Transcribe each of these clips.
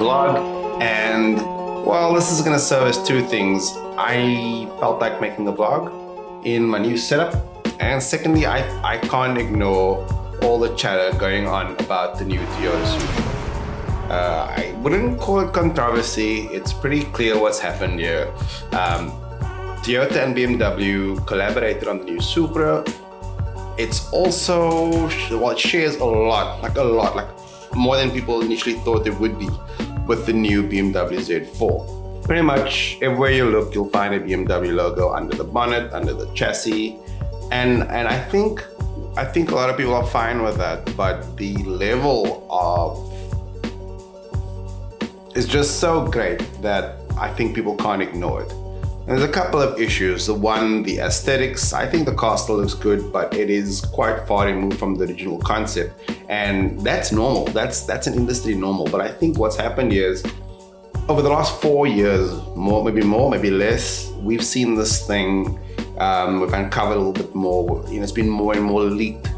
vlog, and well, this is gonna serve as two things. I felt like making a vlog in my new setup, and secondly, I can't ignore all the chatter going on about the new Toyota Supra. I wouldn't call it controversy. It's pretty clear what's happened here. Toyota and BMW collaborated on the new Supra. It's also, well, it shares a lot, like more than people initially thought it would be with the new BMW Z4. Pretty much everywhere you look, you'll find a BMW logo under the bonnet, under the chassis. And I think a lot of people are fine with that, but the level of is just so great that I think people can't ignore it. And there's a couple of issues. The one, the aesthetics. I think the car still looks good, but it is quite far removed from the original concept. And that's normal. That's an industry normal. But I think what's happened is, over the last 4 years, more, maybe less, we've seen this thing, we've uncovered a little bit more. It's been more and more leaked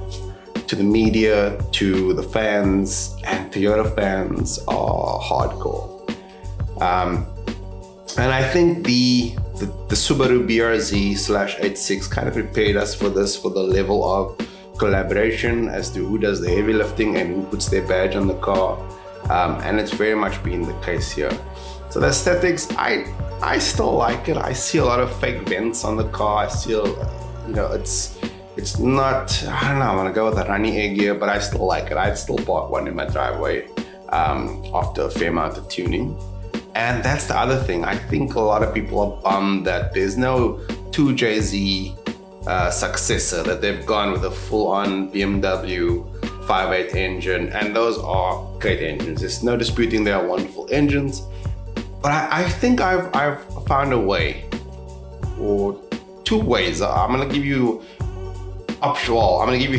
to the media, to the fans, and Toyota fans are hardcore. And I think the Subaru BRZ/86 kind of prepared us for this, for the level of collaboration as to who does the heavy lifting and who puts their badge on the car. And it's very much been the case here. So the aesthetics, I still like it. I see a lot of fake vents on the car. I see, it's not, I don't know, I'm gonna go with a runny egg here, but I still like it. I'd still park one in my driveway after a fair amount of tuning. And that's the other thing. I think a lot of people are bummed that there's no 2JZ successor, that they've gone with a full-on BMW 5.8 engine, and those are great engines. There's no disputing they are wonderful engines, but I think I've found a way, or two ways. I'm gonna give you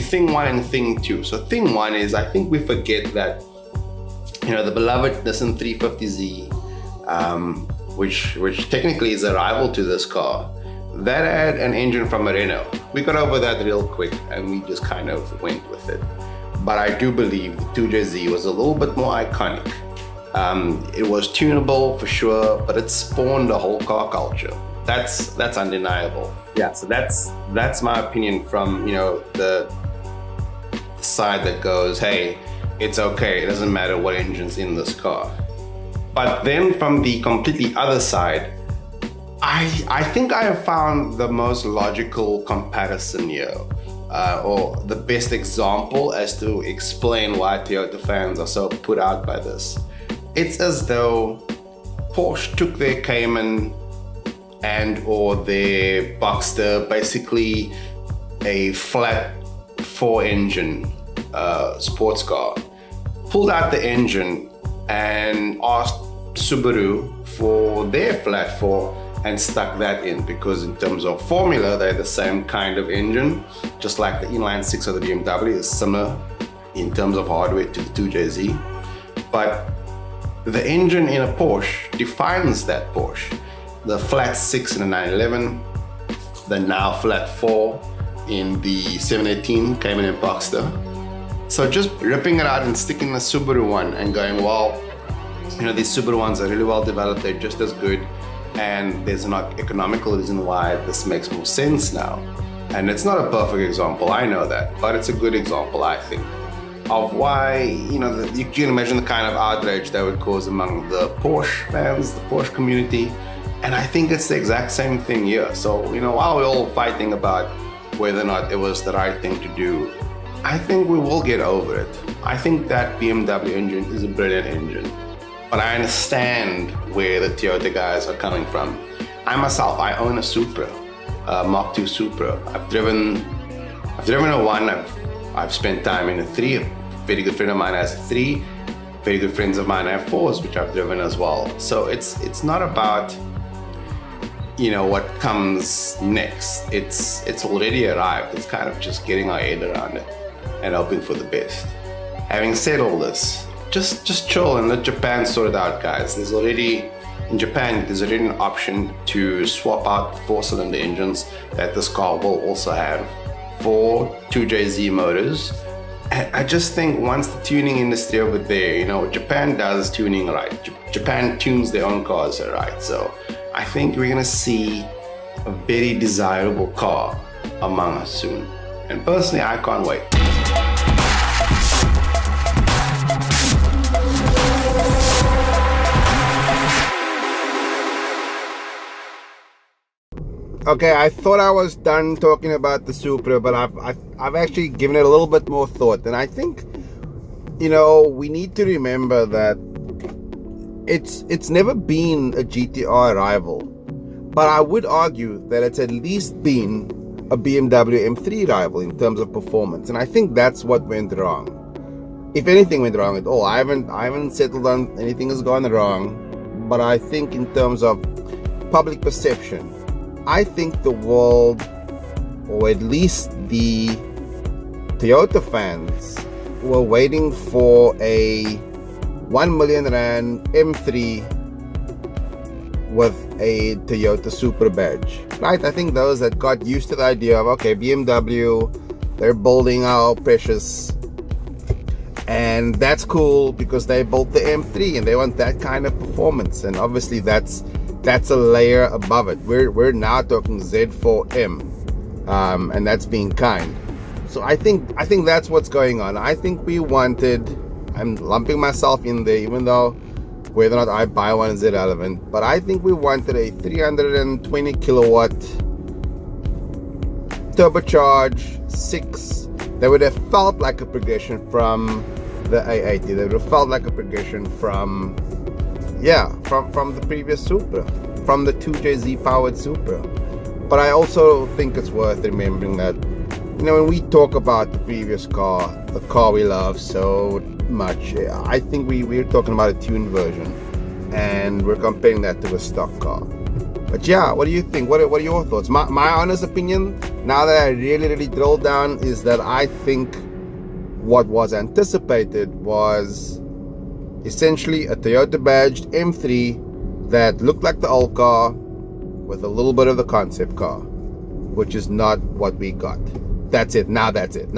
thing one and thing two. So thing one is, I think we forget that, the beloved Nissan 350Z, which technically is a rival to this car, that had an engine from a Renault. We got over that real quick and we just kind of went with it. But I do believe the 2JZ was a little bit more iconic. It was tunable for sure, but it spawned a whole car culture. That's undeniable. Yeah, so that's my opinion from the side that goes, hey, it's okay, it doesn't matter what engine's in this car. But then from the completely other side, I think I have found the most logical comparison here, or the best example as to explain why Toyota fans are so put out by this. It's as though Porsche took their Cayman or their Boxster, basically a flat 4-engine sports car, pulled out the engine and asked Subaru for their flat 4 and stuck that in, because in terms of formula, they're the same kind of engine, just like the inline 6 of the BMW is similar in terms of hardware to the 2JZ. But the engine in a Porsche defines that Porsche. The flat 6 in the 911, the now flat 4 in the 718 Cayman and Boxster. So just ripping it out and sticking the Subaru one and going, well, these Subaru ones are really well developed, they're just as good, and there's an economical reason why this makes more sense now. And it's not a perfect example, I know that, but it's a good example, I think, of why, you can imagine the kind of outrage that would cause among the Porsche fans, the Porsche community. And I think it's the exact same thing here. So, while we're all fighting about whether or not it was the right thing to do, I think we will get over it. I think that BMW engine is a brilliant engine. But I understand where the Toyota guys are coming from. I myself, I own a Supra, Mark II Supra. I've driven a 1, I've spent time in a 3. A very good friend of mine has a 3. Very good friends of mine have 4s, which I've driven as well. So it's not about what comes next. It's already arrived. It's kind of just getting our head around it and hoping for the best. Having said all this, just chill and let Japan sort it out, guys. In Japan, there's already an option to swap out 4-cylinder engines that this car will also have for 2JZ motors I just think once the tuning industry over there, Japan does tuning right. Japan tunes their own cars right. So I think we're gonna see a very desirable car among us soon. And personally, I can't wait. Okay, I thought I was done talking about the Supra, but I've actually given it a little bit more thought, and I think we need to remember that it's never been a GTR rival, but I would argue that it's at least been a BMW M3 rival in terms of performance, and I think that's what went wrong. If anything went wrong at all, I haven't settled on anything has gone wrong, but I think in terms of public perception, I think the world, or at least the Toyota fans, were waiting for a 1 million rand M3 with a Toyota Supra badge, right? I think those that got used to the idea of, okay, BMW, they're building our precious, and that's cool because they built the M3 and they want that kind of performance, and obviously that's a layer above it. We're now talking Z4M, and that's being kind. So I think that's what's going on. I think we wanted, I'm lumping myself in there, even though whether or not I buy one is irrelevant, but I think we wanted a 320 kilowatt turbocharged 6 that would have felt like a progression from the A80. That would have felt like a progression from the previous Supra, from the 2JZ powered Supra. But I also think it's worth remembering that, when we talk about the previous car, the car we love so much, I think we're talking about a tuned version, and we're comparing that to a stock car. But yeah, what do you think? What are your thoughts? My honest opinion, now that I really drilled down, is that I think what was anticipated was essentially a Toyota badged M3 that looked like the old car with a little bit of the concept car, which is not what we got. That's it. Now that's it.